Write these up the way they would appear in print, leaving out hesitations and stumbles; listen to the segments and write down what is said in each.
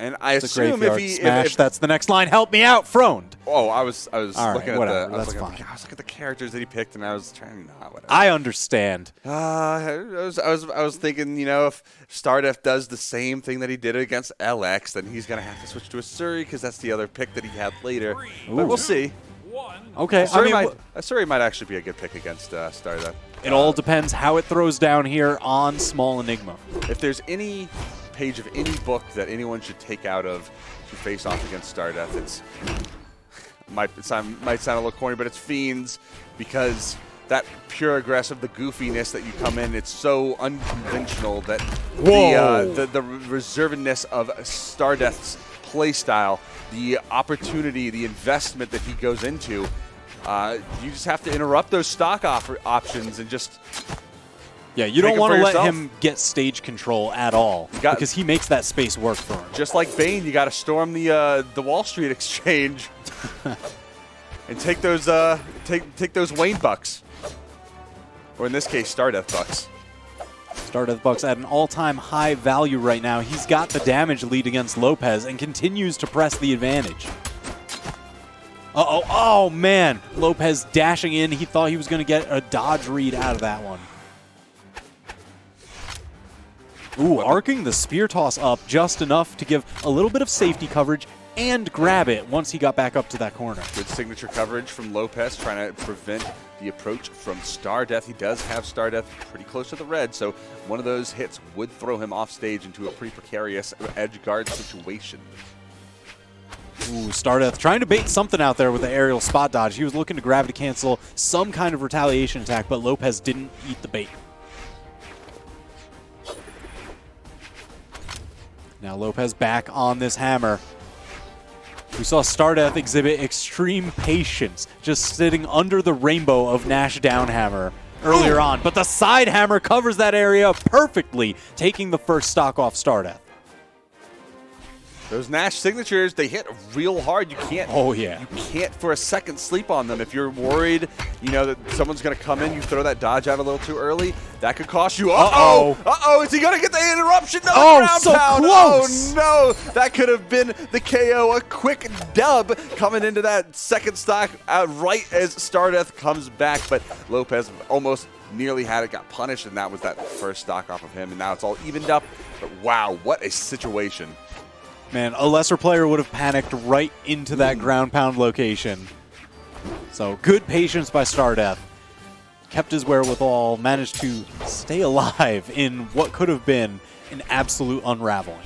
And I assume if he smash, that's the next line. Help me out, Froned. Oh, I was looking whatever, at the characters that he picked, and I was trying to whatever. I understand. I was thinking, you know, if Stardeath does the same thing that he did against LX, then he's gonna have to switch to a Suri because that's the other pick that he had later. But we'll see. Okay, Suri might actually be a good pick against Stardeath. It all depends how it throws down here on Small Enigma. If there's any page of any book that anyone should take out of to face off against Stardeath, it might sound a little corny, but it's Fiends, because that pure aggressive, the goofiness that you come in, it's so unconventional that the reservedness of Stardeath's playstyle, the opportunity, the investment that he goes into, you just have to interrupt those stock options and just... Yeah, you don't want to let him get stage control at all, because he makes that space work for him. Just like Bane, you got to storm the Wall Street Exchange and take those take those Wayne bucks, or in this case, Stardeath bucks. Stardeath bucks at an all-time high value right now. He's got the damage lead against Lopes and continues to press the advantage. Oh man, Lopes dashing in. He thought he was going to get a dodge read out of that one. Ooh, arcing the spear toss up just enough to give a little bit of safety coverage and grab it once he got back up to that corner. Good signature coverage from Lopes, trying to prevent the approach from Stardeath. He does have Stardeath pretty close to the red, so one of those hits would throw him off stage into a pretty precarious edge guard situation. Ooh, Stardeath trying to bait something out there with the aerial spot dodge. He was looking to gravity cancel some kind of retaliation attack, but Lopes didn't eat the bait. Now Lopes back on this hammer. We saw Stardeath exhibit extreme patience, just sitting under the rainbow of Nash down hammer earlier on. But the side hammer covers that area perfectly, taking the first stock off Stardeath. Those Nash signatures, they hit real hard. You can't. Oh yeah. You can't for a second sleep on them. If you're worried, you know, that someone's going to come in, you throw that dodge out a little too early, that could cost you. Uh-oh! Is he going to get the interruption? No, ground so pound. close! Oh no! That could have been the KO. A quick dub coming into that second stock right as Stardeath comes back, but Lopes almost nearly had it, got punished, and that was that first stock off of him, and now it's all evened up. But wow, what a situation. Man, a lesser player would have panicked right into that ground pound location. So good patience by Stardeath. Kept his wherewithal, managed to stay alive in what could have been an absolute unraveling.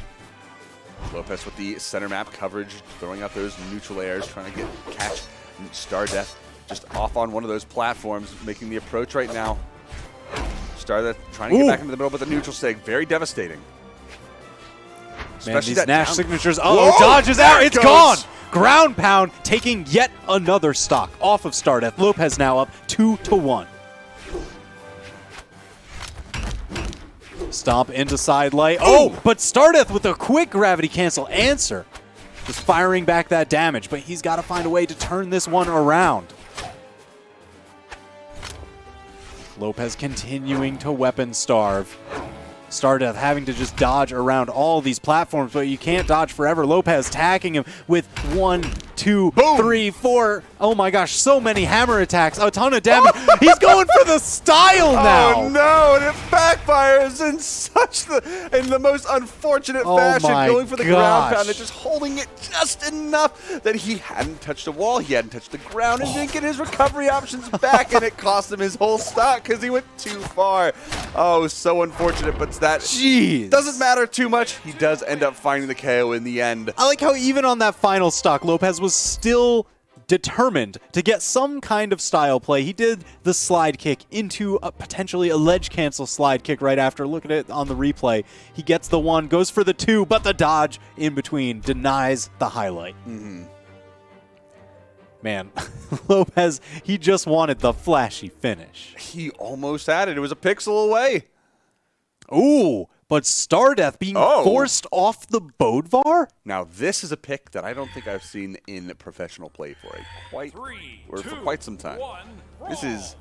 Lopes with the center map coverage, throwing out those neutral airs, trying to catch Stardeath just off on one of those platforms, making the approach right now. Stardeath trying to get back into the middle, but the neutral sig, very devastating. Man, these Nash signatures. Dodges out. It's gone. Ground pound taking yet another stock off of Stardeath. Lopes now up 2-1. Stomp into side light. But Stardeath with a quick gravity cancel answer. Just firing back that damage, but he's got to find a way to turn this one around. Lopes continuing to weapon starve. Stardeath having to just dodge around all these platforms, but you can't dodge forever. Lopes tagging him with 1, 2, 3, 4. Oh my gosh, so many hammer attacks, a ton of damage. He's going for the style now. Oh no, and it backfires in the most unfortunate fashion, going for the ground pound and just holding it just enough that he hadn't touched the wall, he hadn't touched the ground, and didn't get his recovery options back, and it cost him his whole stock because he went too far. Oh, so unfortunate, but that doesn't matter too much. He does end up finding the KO in the end. I like how even on that final stock, Lopes was still determined to get some kind of style play. He did the slide kick into potentially a ledge cancel slide kick right after. Look at it on the replay. He gets the 1, goes for the 2, but the dodge in between denies the highlight. Man, Lopes, he just wanted the flashy finish. He almost had it. It was a pixel away. Ooh, but Stardeath being forced off the Bodvar? Now, this is a pick that I don't think I've seen in professional play for quite some time. This is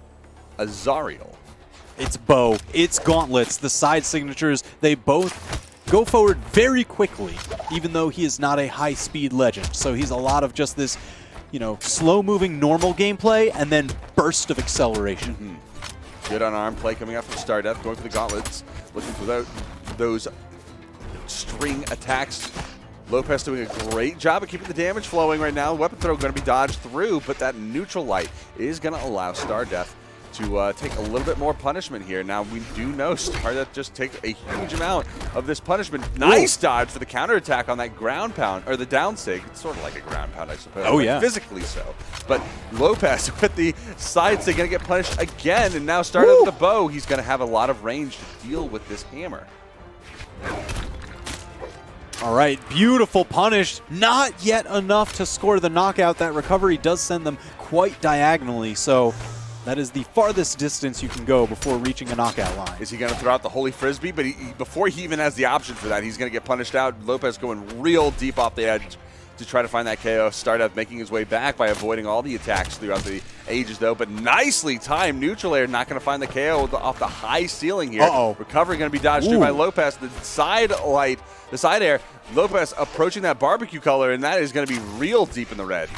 Azariel. It's bow, it's gauntlets, the side signatures, they both go forward very quickly, even though he is not a high-speed legend. So he's a lot of just this, you know, slow-moving normal gameplay and then burst of acceleration. Good unarmed play coming out from Stardeath, going for the gauntlets, looking for those string attacks. Lopes doing a great job of keeping the damage flowing right now. Weapon throw going to be dodged through, but that neutral light is going to allow Stardeath to take a little bit more punishment here. Now, we do know Stardeath just takes a huge amount of this punishment. Nice dodge for the counterattack on that ground pound, or the down sig. It's sort of like a ground pound, I suppose. Oh, yeah. Physically so. But Lopes with the side sig going to get punished again, and now Stardeath with the bow. He's going to have a lot of range to deal with this hammer. All right, beautiful punish. Not yet enough to score the knockout. That recovery does send them quite diagonally, so that is the farthest distance you can go before reaching a knockout line. Is he going to throw out the Holy Frisbee? But before he even has the option for that, he's going to get punished out. Lopes going real deep off the edge to try to find that KO. Stardeath making his way back by avoiding all the attacks throughout the ages, though. But nicely timed neutral air, not going to find the KO off the high ceiling here. Recovery going to be dodged through by Lopes. The side light, the side air, Lopes approaching that barbecue color, and that is going to be real deep in the red.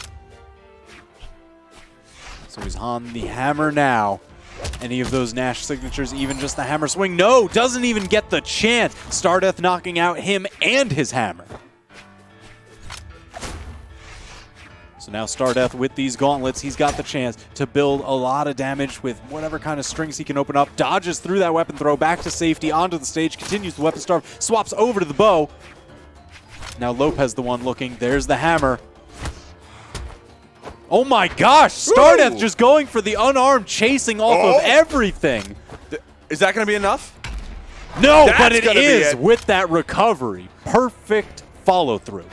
So he's on the hammer now. Any of those Nash signatures, even just the hammer swing? No, doesn't even get the chance. Stardeath knocking out him and his hammer. So now Stardeath with these gauntlets, he's got the chance to build a lot of damage with whatever kind of strings he can open up. Dodges through that weapon throw, back to safety, onto the stage, continues the weapon starve, swaps over to the bow. Now Lopes the one looking. There's the hammer. Oh my gosh! Stardeath just going for the unarmed, chasing off of everything. Is that going to be enough? No, but it is with that recovery. Perfect follow through.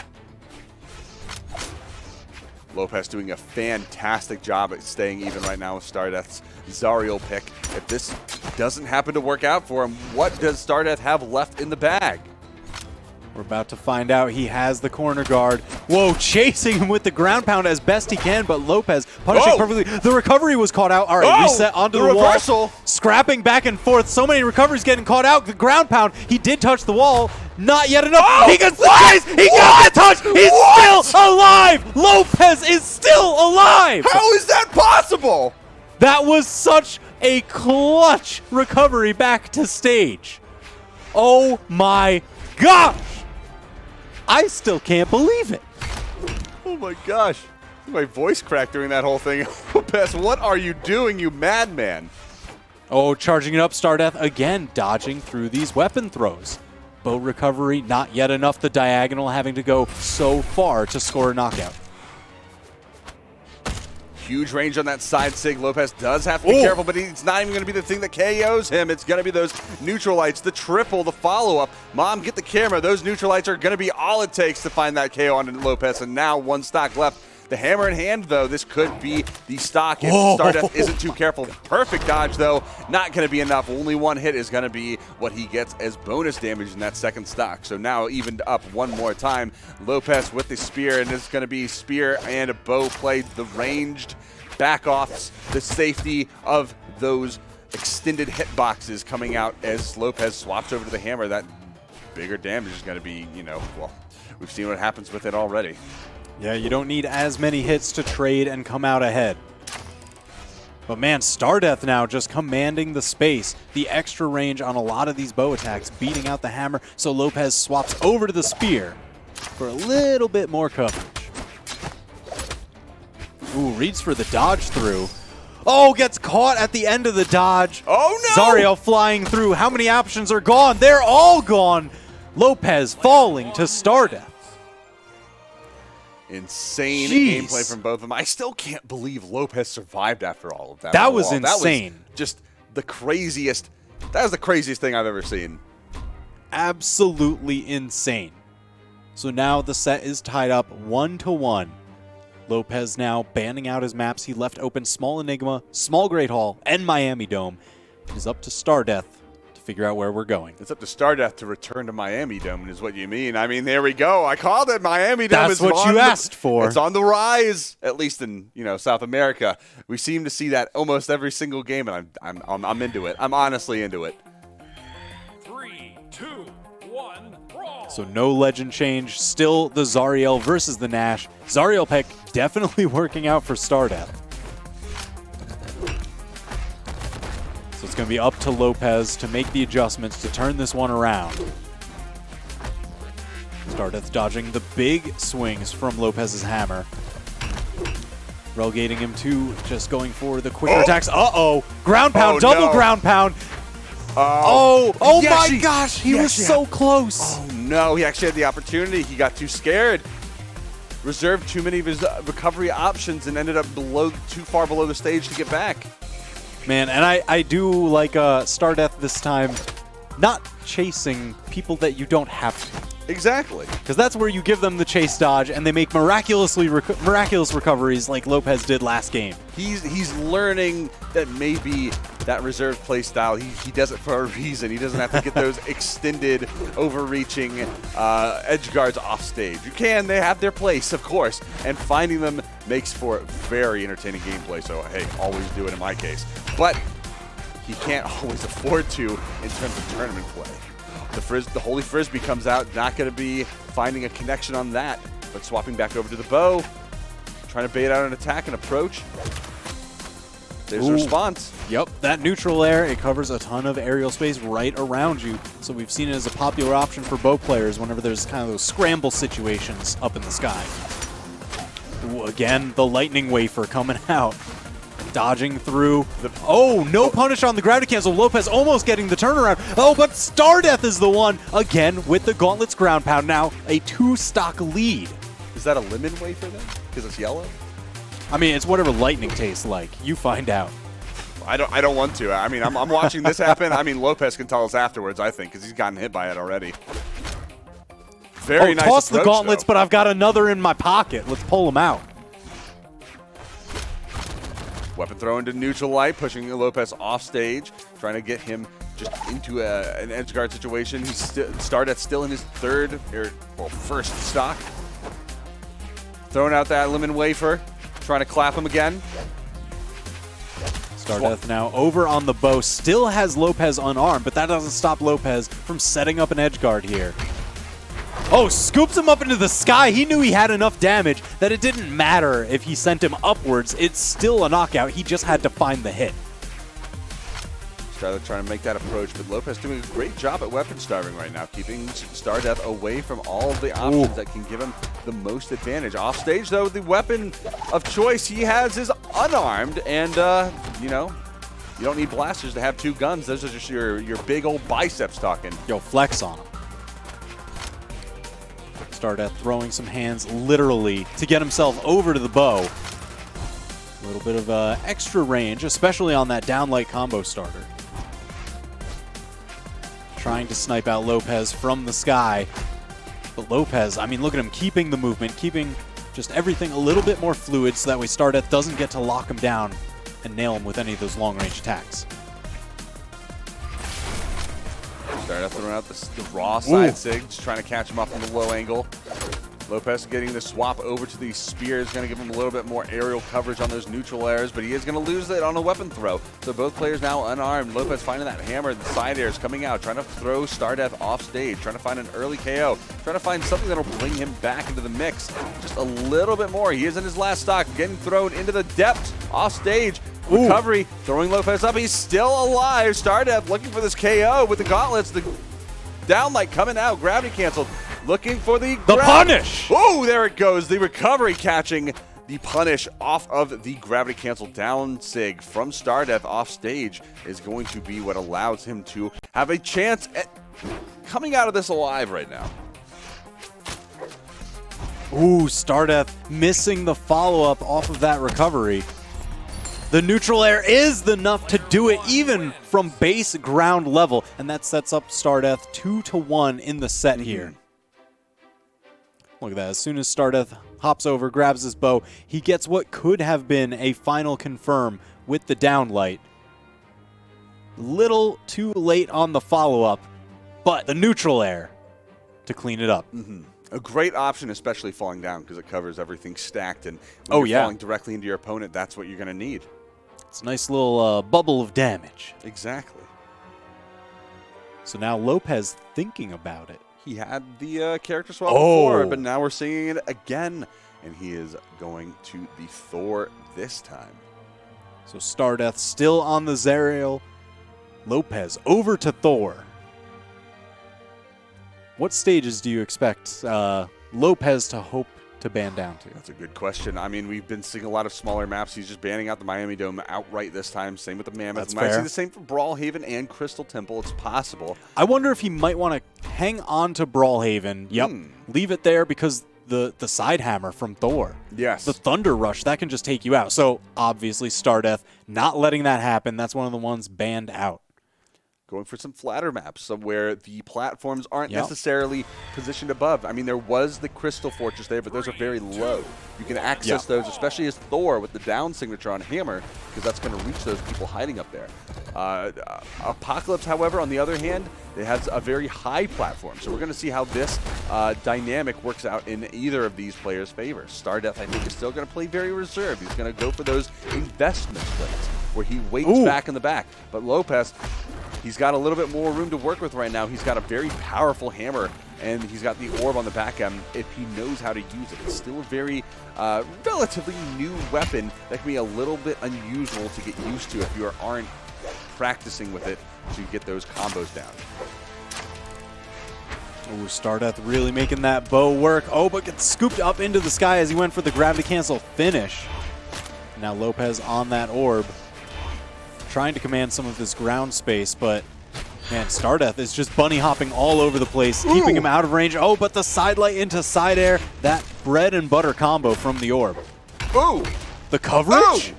Lopes doing a fantastic job at staying even right now with Stardeath's Zariel pick. If this doesn't happen to work out for him, what does Stardeath have left in the bag? We're about to find out. He has the corner guard. Whoa, chasing him with the ground pound as best he can, but Lopes punishing perfectly. The recovery was caught out. All right, reset onto the reversal. Wall. Scrapping back and forth. So many recoveries getting caught out. The ground pound. He did touch the wall. Not yet enough. He gets the chase. He got the touch. He's still alive. Lopes is still alive. How is that possible? That was such a clutch recovery back to stage. Oh my gosh. I still can't believe it. Oh my gosh. My voice cracked during that whole thing. Lopes, what are you doing, you madman? Oh, charging it up, Stardeath again, dodging through these weapon throws. Bow recovery, not yet enough. The diagonal having to go so far to score a knockout. Huge range on that side sig. Lopes does have to be careful, but it's not even going to be the thing that KOs him. It's going to be those neutral lights, the triple, the follow-up. Mom, get the camera. Those neutral lights are going to be all it takes to find that KO on Lopes, and now one stock left. The hammer in hand, though, this could be the stock if Stardeath isn't too careful. Perfect dodge, though. Not going to be enough. Only one hit is going to be what he gets as bonus damage in that second stock. So now evened up one more time. Lopes with the spear, and it's going to be spear and a bow play. The ranged back-offs, the safety of those extended hitboxes coming out as Lopes swaps over to the hammer. That bigger damage is going to be, you know, well, we've seen what happens with it already. Yeah, you don't need as many hits to trade and come out ahead. But man, Stardeath now just commanding the space. The extra range on a lot of these bow attacks, beating out the hammer. So Lopes swaps over to the spear for a little bit more coverage. Ooh, reads for the dodge through. Oh, gets caught at the end of the dodge. Oh no! Zariel flying through. How many options are gone? They're all gone. Lopes falling to Stardeath. Insane gameplay from both of them. I still can't believe Lopes survived after all of that. That was insane. That was just the craziest. That was the craziest thing I've ever seen. Absolutely insane. So now the set is tied up 1-1. Lopes now banning out his maps. He left open Small Enigma, Small Great Hall, and Miami Dome. It is up to Stardeath to figure out where we're going. It's up to Stardeath to return to Miami Dome, is what you mean. I mean, there we go. I called it. Miami Dome. That's what you asked for. It's on the rise, at least in South America. We seem to see that almost every single game, and I'm into it. I'm honestly into it. 3, 2, 1, So no legend change. Still the Zariel versus the Nash. Zariel pick definitely working out for Stardeath. So it's going to be up to Lopes to make the adjustments to turn this one around. Stardeath dodging the big swings from Lopez's hammer. Relegating him to just going for the quicker attacks. Uh-oh. Ground pound, double ground pound. Oh my gosh, he was so close. Oh no, he actually had the opportunity. He got too scared. Reserved too many of his recovery options and ended up too far below the stage to get back. Man, and I do like Stardeath this time not chasing people that you don't have to. Exactly. Because that's where you give them the chase dodge and they make miraculous recoveries like Lopes did last game. He's learning that maybe that reserve play style, he does it for a reason. He doesn't have to get those extended, overreaching edge guards off stage. They have their place, of course, and finding them makes for very entertaining gameplay. So, hey, always do it in my case. But he can't always afford to in terms of tournament play. The Holy Frisbee comes out, not going to be finding a connection on that, but swapping back over to the bow, trying to bait out an attack and approach. There's a response. Yep, that neutral air, it covers a ton of aerial space right around you. So we've seen it as a popular option for bow players whenever there's kind of those scramble situations up in the sky. Ooh, again, the lightning wafer coming out. Dodging through. No punish on the gravity cancel. Lopes almost getting the turnaround. Oh, but Stardeath is the one, again, with the Gauntlet's ground pound. Now a 2-stock lead. Is that a lemon wafer then? Because it's yellow? I mean, it's whatever lightning tastes like. You find out. I don't want to. I mean, I'm watching this happen. I mean, Lopes can tell us afterwards, I think, because he's gotten hit by it already. Very nice toss approach, the gauntlets, though. but I've got another in my pocket. Let's pull them out. Weapon throw into neutral light, pushing Lopes off stage, trying to get him just into an edge guard situation. He's Stardeath still in his first stock. Throwing out that lemon wafer, trying to clap him again. Stardeath now over on the bow, still has Lopes unarmed, but that doesn't stop Lopes from setting up an edge guard here. Oh, scoops him up into the sky. He knew he had enough damage that it didn't matter if he sent him upwards. It's still a knockout. He just had to find the hit. Stardeath trying to make that approach, but Lopes doing a great job at weapon starving right now, keeping Stardeath away from all of the options that can give him the most advantage. Off stage, though, the weapon of choice he has is unarmed, and, you don't need blasters to have two guns. Those are just your big old biceps talking. Yo, flex on him. Stardeath throwing some hands literally to get himself over to the bow. A little bit of extra range, especially on that downlight combo starter. Trying to snipe out Lopes from the sky. But Lopes, I mean, look at him keeping the movement, keeping just everything a little bit more fluid so that way Stardeath doesn't get to lock him down and nail him with any of those long-range attacks. Stardeath throwing out the raw side sig, just trying to catch him up on the low angle. Lopes getting the swap over to the spear is going to give him a little bit more aerial coverage on those neutral airs, but he is going to lose it on a weapon throw. So both players now unarmed. Lopes finding that hammer, the side airs coming out, trying to throw Stardeath off stage, trying to find an early KO, trying to find something that'll bring him back into the mix just a little bit more. He is in his last stock, getting thrown into the depths off stage. Recovery, throwing Lopes up. He's still alive. Stardeath looking for this KO with the gauntlets. The downlight coming out, gravity canceled. Looking for the punish. Oh, there it goes. The recovery catching the punish off of the gravity cancel down sig from Stardeath off stage is going to be what allows him to have a chance at coming out of this alive right now. Ooh, Stardeath missing the follow-up off of that recovery. The neutral air is enough to do it even from base ground level, and that sets up Stardeath 2-1 in the set here. Look at that. As soon as Stardeath hops over, grabs his bow, he gets what could have been a final confirm with the downlight. Little too late on the follow-up, but the neutral air to clean it up. A great option, especially falling down, because it covers everything stacked, and when you're falling directly into your opponent, that's what you're going to need. It's a nice little bubble of damage. Exactly. So now Lopes thinking about it. He had the character swap before, but now we're seeing it again. And he is going to the Thor this time. So Stardeath still on the Zerial. Lopes over to Thor. What stages do you expect Lopes to hope to ban down to? That's a good question. I mean, we've been seeing a lot of smaller maps. He's just banning out the Miami Dome outright this time. Same with the Mammoth. That's We might fair. see the same for Brawlhaven and Crystal Temple. It's possible. I wonder if he might want to hang on to Brawlhaven. Yep. Leave it there because the side hammer from Thor. Yes. The Thunder Rush, that can just take you out. So obviously Stardeath not letting that happen. That's one of the ones banned out. Going for some flatter maps where the platforms aren't necessarily positioned above. I mean, there was the Crystal Fortress there, but those are very low. You can access those, especially as Thor with the down signature on Hammer, because that's going to reach those people hiding up there. Apocalypse, however, on the other hand, it has a very high platform. So we're going to see how this dynamic works out in either of these players' favor. Stardeath, I think, is still going to play very reserved. He's going to go for those investment plays where he waits back in the back. But Lopes, he's got a little bit more room to work with right now. He's got a very powerful hammer, and he's got the orb on the back end if he knows how to use it. It's still a very relatively new weapon that can be a little bit unusual to get used to if you aren't practicing with it to get those combos down. Ooh, Stardeath really making that bow work. Oh, but gets scooped up into the sky as he went for the gravity cancel finish. Now Lopes on that orb, trying to command some of this ground space, but man, Stardeath is just bunny hopping all over the place, keeping him out of range. Oh, but the side light into side air, that bread and butter combo from the orb. Ooh! The coverage?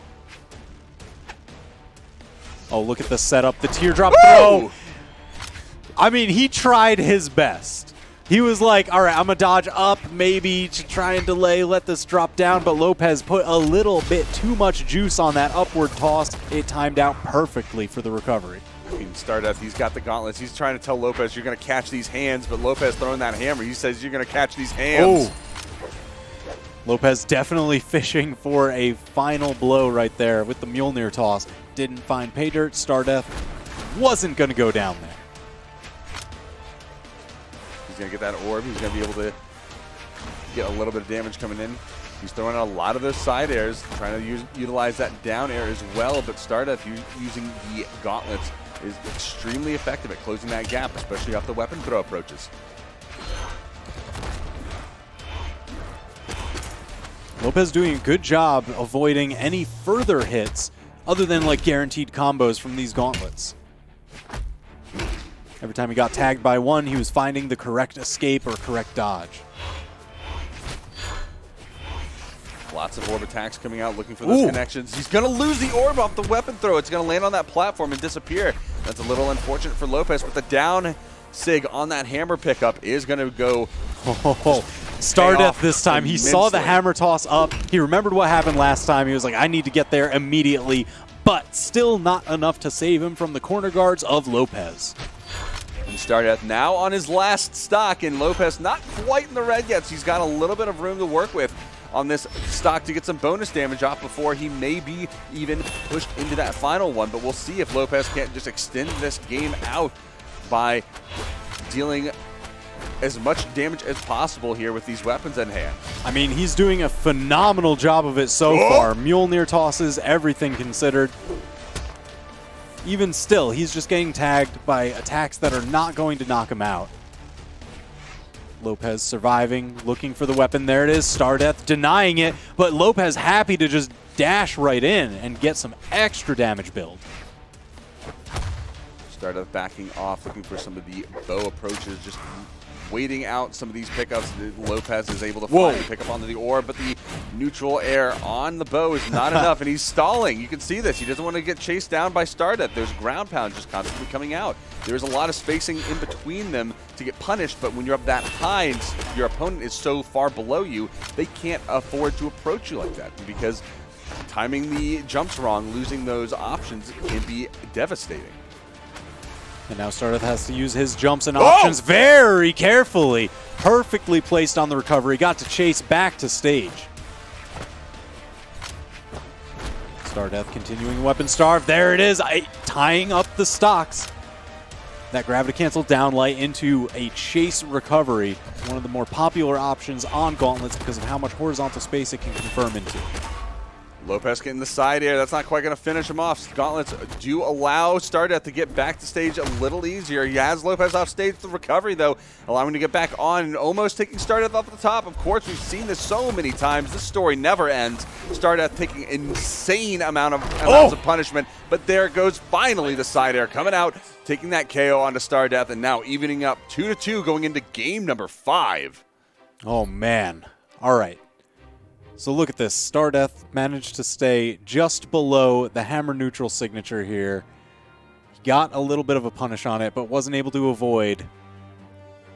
Oh, look at the setup, the teardrop throw. I mean, he tried his best. He was like, all right, I'm going to dodge up maybe to try and delay, let this drop down, but Lopes put a little bit too much juice on that upward toss. It timed out perfectly for the recovery. I mean, Stardeath, he's got the gauntlets. He's trying to tell Lopes, you're going to catch these hands, but Lopes throwing that hammer, he says, you're going to catch these hands. Oh. Lopes definitely fishing for a final blow right there with the Mjolnir toss. Didn't find pay dirt. Stardeath wasn't going to go down there. He's going to get that orb. He's going to be able to get a little bit of damage coming in. He's throwing a lot of those side airs, trying to utilize that down air as well, but Stardeath using the gauntlets is extremely effective at closing that gap, especially off the weapon throw approaches. Lopes doing a good job avoiding any further hits other than like guaranteed combos from these gauntlets. Every time he got tagged by one, he was finding the correct escape or correct dodge. Lots of orb attacks coming out, looking for those connections. He's going to lose the orb off the weapon throw. It's going to land on that platform and disappear. That's a little unfortunate for Lopes, but the down sig on that hammer pickup is going to go. Stardeath this time. He saw the immensely. hammer toss up. He remembered what happened last time. He was like, I need to get there immediately, but still not enough to save him from the corner guards of Lopes. And Stardeath now on his last stock, and Lopes not quite in the red yet, so he's got a little bit of room to work with on this stock to get some bonus damage off before he may be even pushed into that final one. But we'll see if Lopes can't just extend this game out by dealing as much damage as possible here with these weapons in hand. I mean, he's doing a phenomenal job of it so far. Mjolnir tosses, everything considered. Even still, he's just getting tagged by attacks that are not going to knock him out. Lopes surviving, looking for the weapon. There it is. Stardeath denying it, but Lopes happy to just dash right in and get some extra damage build. Stardeath backing off, looking for some of the bow approaches, just waiting out some of these pickups. Lopes is able to finally pick up onto the orb, but the neutral air on the bow is not enough, and he's stalling. You can see this. He doesn't want to get chased down by Stardeath. There's ground pound just constantly coming out. There's a lot of spacing in between them to get punished, but when you're up that high and your opponent is so far below you, they can't afford to approach you like that, because timing the jumps wrong, losing those options can be devastating. And now Stardeath has to use his jumps and options very carefully. Perfectly placed on the recovery. Got to chase back to stage. Stardeath continuing weapon starve. There it is, tying up the stocks. that gravity cancel down light into a chase recovery, one of the more popular options on Gauntlets because of how much horizontal space it can confirm into. Lopes getting the side air. That's not quite going to finish him off. Gauntlets do allow Stardeath to get back to stage a little easier. He has Lopes off stage. The recovery, though, allowing him to get back on and almost taking Stardeath off the top. Of course, we've seen this so many times. This story never ends. Stardeath taking insane amounts of punishment. But there goes finally the side air coming out, taking that KO onto Stardeath, and now evening up 2-2 going into game number 5. Oh, man. All right. So look at this. Stardeath managed to stay just below the hammer neutral signature here. He got a little bit of a punish on it, but wasn't able to avoid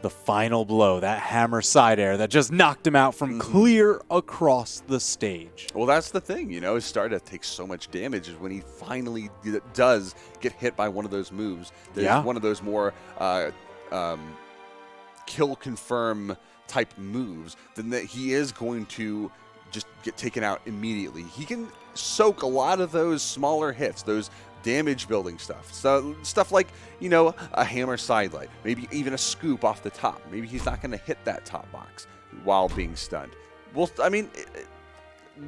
the final blow, that hammer side air that just knocked him out from clear across the stage. Well, that's the thing, you know, Stardeath takes so much damage is when he finally does get hit by one of those moves. There's one of those more kill confirm type moves, then that he is going to just get taken out immediately. He can soak a lot of those smaller hits, those damage building stuff. So stuff like, you know, a hammer sidelight, maybe even a scoop off the top. Maybe he's not going to hit that top box while being stunned. Well, I mean,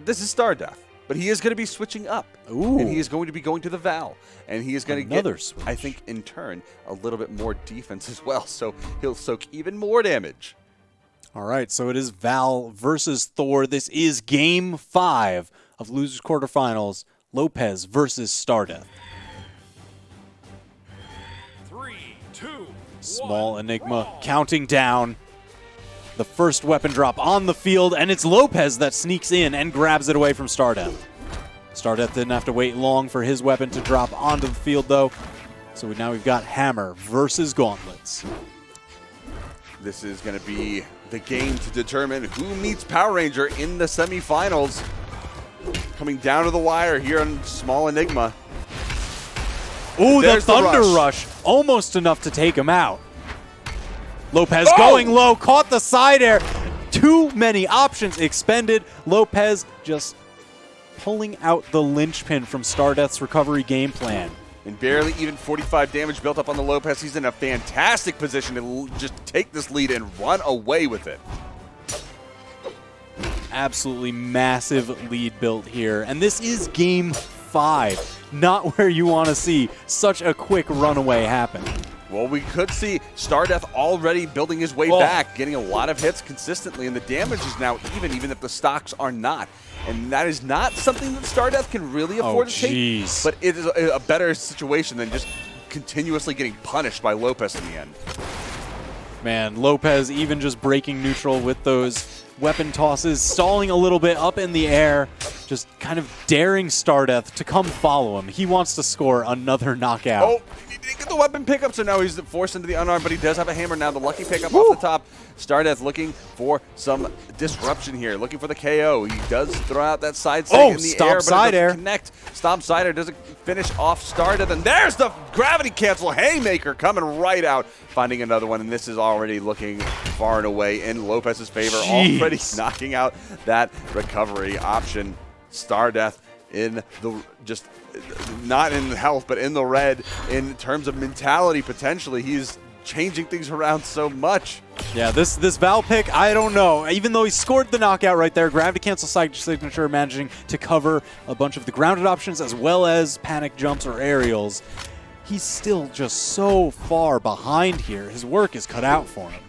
this is Stardeath, but he is going to be switching up. Ooh. And he is going to be going to the Val. And he is going to get, switch. I think, in turn, a little bit more defense as well. So he'll soak even more damage. All right, so it is Val versus Thor. This is Game 5 of Losers Quarterfinals. Lopes versus Stardeath. 3, 2, Small Enigma counting down. The first weapon drop on the field, and it's Lopes that sneaks in and grabs it away from Stardeath. Stardeath didn't have to wait long for his weapon to drop onto the field, though. So now we've got Hammer versus Gauntlets. This is going to be the game to determine who meets Power Ranger in the semifinals. Coming down to the wire here on Small Enigma. Ooh, the There's the Thunder rush. Rush. Almost enough to take him out. Lopes going low, caught the side air. Too many options expended. Lopes just pulling out the linchpin from Stardeath's recovery game plan. And barely even 45 damage built up on the Lopes. He's in a fantastic position to just take this lead and run away with it. Absolutely massive lead built here. And this is Game 5. Not where you want to see such a quick runaway happen. Well, we could see Stardeath already building his way back, getting a lot of hits consistently, and the damage is now even if the stocks are not. And that is not something that Stardeath can really afford to take, but it is a better situation than just continuously getting punished by Lopes in the end. Man, Lopes even just breaking neutral with those weapon tosses, stalling a little bit up in the air, just kind of daring Stardeath to come follow him. He wants to score another knockout. Oh, he didn't get the weapon pickup, so now he's forced into the unarmed, but he does have a hammer now. The lucky pickup off the top. Stardeath looking for some disruption here, looking for the KO. He does throw out that side stake in the air, but it doesn't connect. Stomp side air doesn't finish off Stardeath, and there's the gravity cancel haymaker coming right out, finding another one, and this is already looking far and away in Lopes' favor, already knocking out that recovery option. Stardeath in the just not in health, but in the red in terms of mentality. Potentially, he's changing things around so much. Yeah, this Val pick, I don't know. Even though he scored the knockout right there, gravity cancel signature managing to cover a bunch of the grounded options as well as panic jumps or aerials, he's still just so far behind here. His work is cut out for him.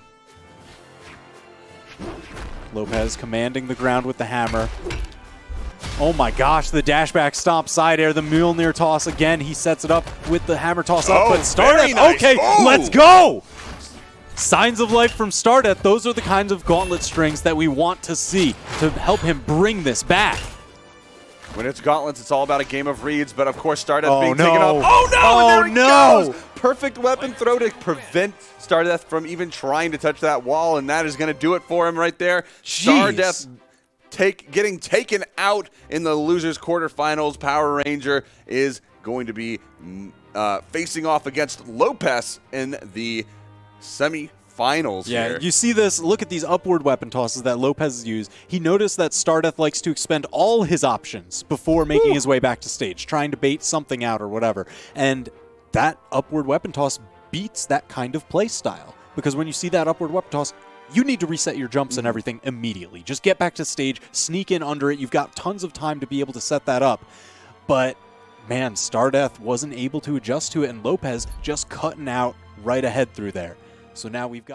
Lopes commanding the ground with the hammer. Oh my gosh, the dashback stomp side air, the Mjolnir toss again. He sets it up with the hammer toss up, but Stardeath, nice. Okay, let's go! Signs of life from Stardeath. Those are the kinds of gauntlet strings that we want to see to help him bring this back. When it's gauntlets, it's all about a game of reads, but of course Stardeath being taken up. Oh no! Oh, and there he goes! Perfect weapon throw to prevent Stardeath from even trying to touch that wall, and that is going to do it for him right there. Stardeath getting taken out in the losers quarterfinals. Power Ranger is going to be facing off against Lopes in the semifinals. Yeah, you see this. Look at these upward weapon tosses that Lopes has used. He noticed that Stardeath likes to expend all his options before making his way back to stage, trying to bait something out or whatever. And that upward weapon toss beats that kind of play style. Because when you see that upward weapon toss, you need to reset your jumps and everything immediately. Just get back to stage, sneak in under it. You've got tons of time to be able to set that up. But, man, Stardeath wasn't able to adjust to it, and Lopes just cutting out right ahead through there. So now we've got...